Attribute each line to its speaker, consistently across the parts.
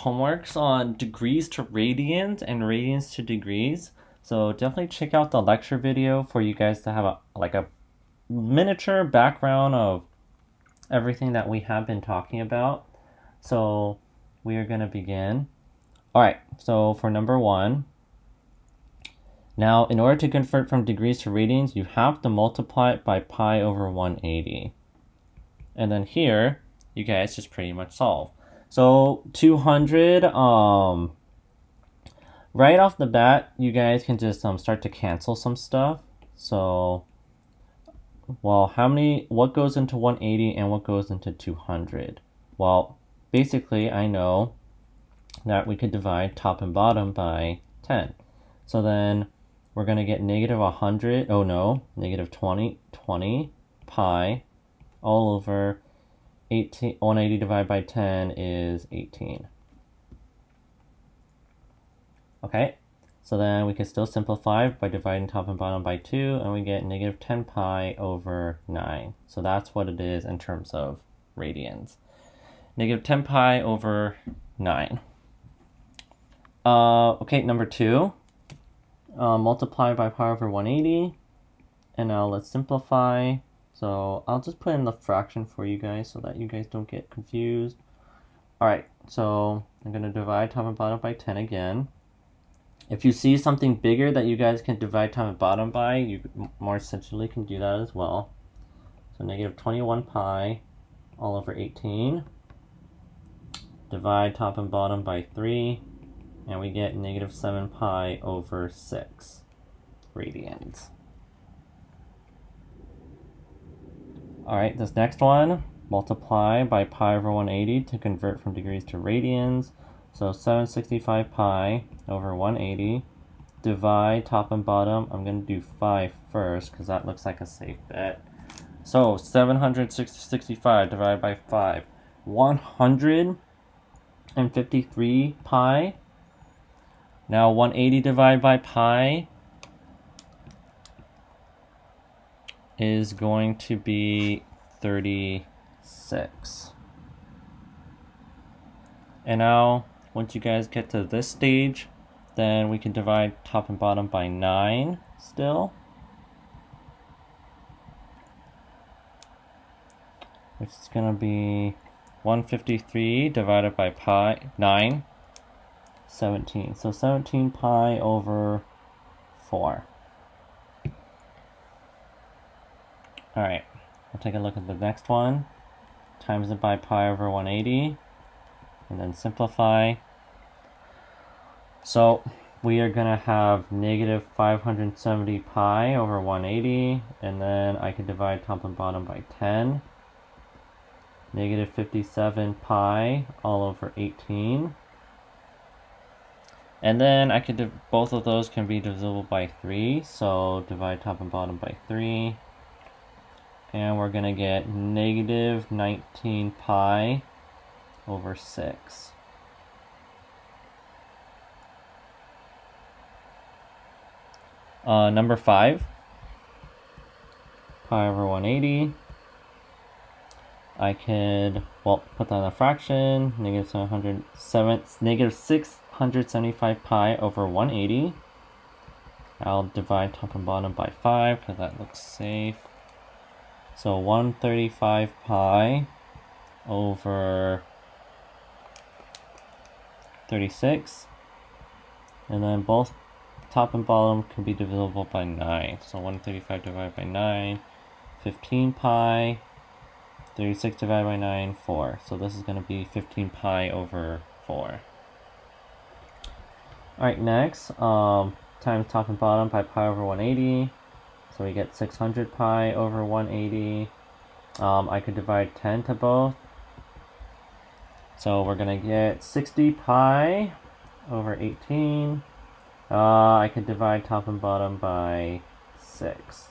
Speaker 1: homeworks on degrees to radians and radians to degrees. So definitely check out the lecture video for you guys to have a miniature background of everything that we have been talking about. So we are going to begin. All right, so for number 1, now in order to convert from degrees to radians, you have to multiply it by pi over 180. And then here, you guys just pretty much solve. So 200, right off the bat, you guys can just start to cancel some stuff. So, well, what goes into 180 and what goes into 200? Well, basically, I know that we could divide top and bottom by 10. So then we're going to get negative 100, oh no, negative 20 pi all over 180 divided by 10 is 18. Okay, so then we can still simplify by dividing top and bottom by 2, and we get negative 10 pi over 9. So that's what it is in terms of radians. Negative 10 pi over 9. Okay, number 2. Multiply by pi over 180. And now let's simplify. So I'll just put in the fraction for you guys so that you guys don't get confused. Alright, so I'm going to divide top and bottom by 10 again. If you see something bigger that you guys can divide top and bottom by, you more essentially can do that as well. So negative 21 pi all over 18. Divide top and bottom by 3. And we get negative 7 pi over 6 radians. Alright, this next one, multiply by pi over 180 to convert from degrees to radians. So 765 pi over 180. Divide top and bottom. I'm going to do 5 first because that looks like a safe bet. So 765 divided by 5. 153 pi. Now 180 divided by pi is going to be 36. And now, once you guys get to this stage, then we can divide top and bottom by 9 still. Which is going to be 153 divided by pi, 9. 17. So 17 pi over 4. Alright, we'll take a look at the next one. Times it by pi over 180. And then simplify. So we are going to have negative 570 pi over 180. And then I can divide top and bottom by 10. Negative 57 pi all over 18. And then I could both of those can be divisible by 3, so divide top and bottom by 3. And we're going to get negative 19 pi over 6. Number 5, pi over 180. I could, well, put that in a fraction, negative 675 pi over 180. I'll divide top and bottom by 5 because that looks safe. So 135 pi over 36. And then both top and bottom can be divisible by 9. So 135 divided by 9, 15 pi. 36 divided by 9, 4. So this is going to be 15 pi over 4. Alright, next, times top and bottom by pi over 180. So we get 600 pi over 180. I could divide 10 to both. So we're going to get 60 pi over 18. I could divide top and bottom by 6.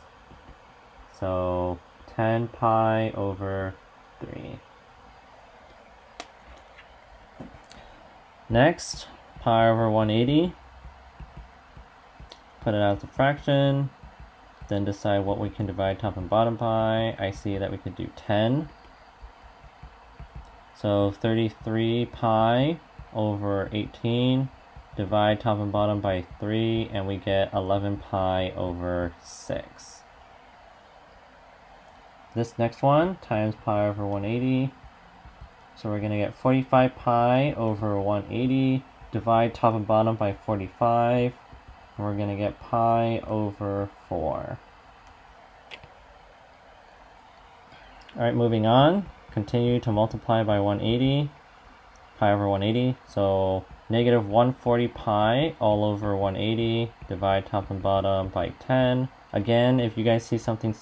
Speaker 1: So 10 pi over 3. Next, pi over 180. Put it as a fraction. Then decide what we can divide top and bottom by. I see that we could do 10. So 33 pi over 18. Divide top and bottom by 3, and we get 11 pi over 6. This next one, times pi over 180. So we're going to get 45 pi over 180. Divide top and bottom by 45. And we're going to get pi over 4. Alright, moving on. Continue to multiply by 180. Pi over 180. So negative 140 pi all over 180. Divide top and bottom by 10. Again, if you guys see something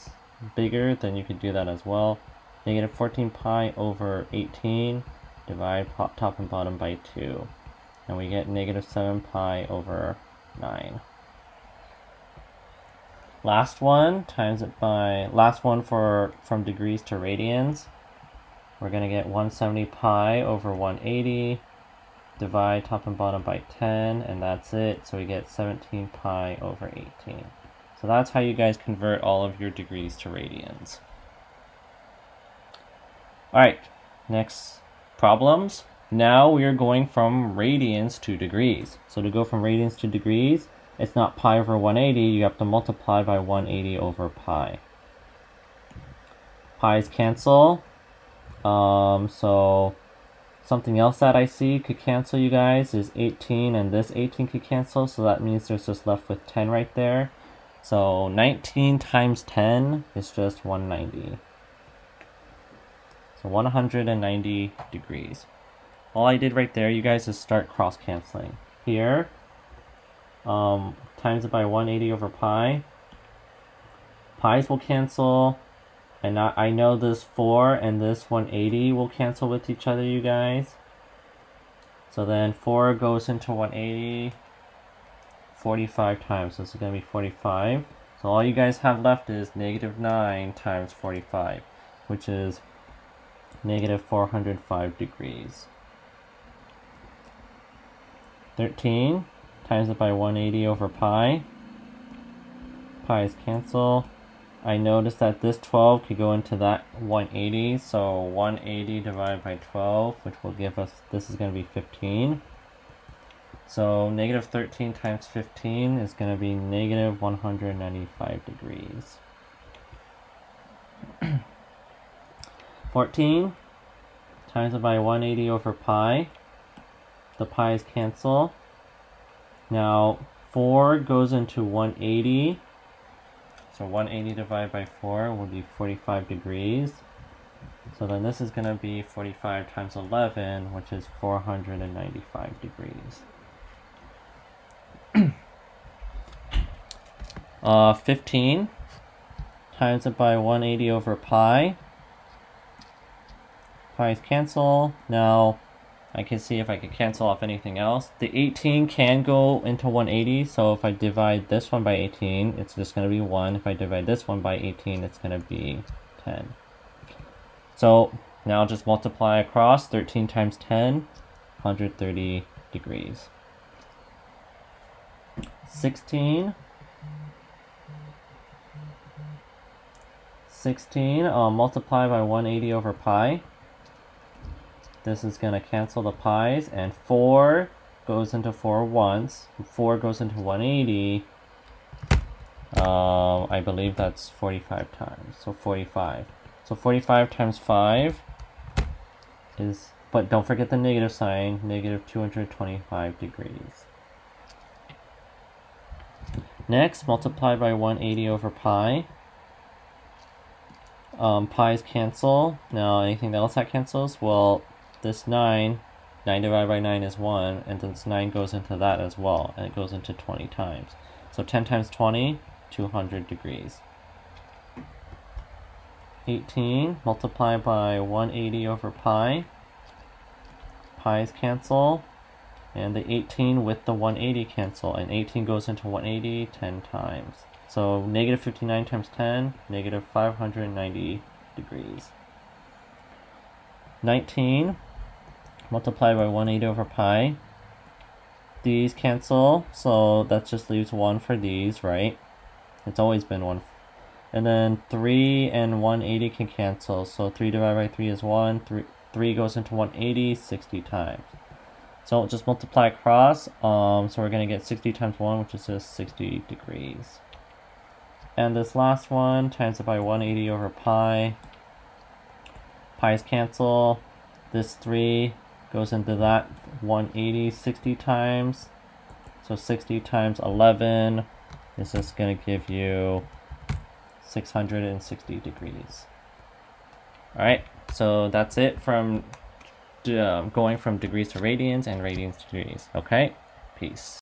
Speaker 1: bigger, then you could do that as well. Negative 14 pi over 18. Divide top and bottom by 2. And we get negative 7 pi over 9. Last one, times it by, last one from degrees to radians. We're going to get 170 pi over 180. Divide top and bottom by 10, and that's it. So we get 17 pi over 18. So that's how you guys convert all of your degrees to radians. Alright, next problems. Now we are going from radians to degrees. So to go from radians to degrees, it's not pi over 180, you have to multiply by 180 over pi. Pi's cancel. So something else that I see could cancel, you guys, is 18, and this 18 could cancel, so that means there's just left with 10 right there. So 19 times 10 is just 190. So 190 degrees. All I did right there, you guys, is start cross-canceling. Here, times it by 180 over pi. Pi's will cancel. And I know this 4 and this 180 will cancel with each other, you guys. So then 4 goes into 180 45 times. So this is going to be 45. So all you guys have left is negative 9 times 45, which is negative 405 degrees. 13 times it by 180 over pi. Pi's cancel. I noticed that this 12 could go into that 180, so 180 divided by 12, which will give us, this is going to be 15. So negative 13 times 15 is going to be negative 195 degrees. 14 times it by 180 over pi. The pi's cancel. Now 4 goes into 180. So 180 divided by 4 will be 45 degrees. So then this is going to be 45 times 11, which is 495 degrees. 15 times it by 180 over pi. Pi's cancel. Now I can see if I can cancel off anything else. The 18 can go into 180, so if I divide this one by 18, it's just going to be 1. If I divide this one by 18, it's going to be 10. So now just multiply across. 13 times 10, 130 degrees. 16 multiply by 180 over pi. This is going to cancel the pi's, and 4 goes into 4 once. 4 goes into 180. I believe that's 45 times, so 45. So 45 times 5 is, but don't forget the negative sign, negative 225 degrees. Next, multiply by 180 over pi. Pi's cancel. Now, anything else that cancels? Well, this 9 divided by 9 is 1, and this 9 goes into that as well, and it goes into 20 times. So 10 times 20, 200 degrees. 18, multiply by 180 over pi. Pi's cancel, and the 18 with the 180 cancel, and 18 goes into 180 10 times. So negative 59 times 10, negative 590 degrees. 19, multiply by 180 over pi. These cancel, so that just leaves 1 for these, right? It's always been 1. And then 3 and 180 can cancel, so 3 divided by 3 is 1. 3 goes into 180 60 times. So just multiply across. So we're going to get 60 times 1, which is just 60 degrees. And this last one, times it by 180 over pi. Pi's cancel. This 3 goes into that 180 60 times. So 60 times 11 is just going to give you 660 degrees. Alright, so that's it from going from degrees to radians and radians to degrees. Okay, peace.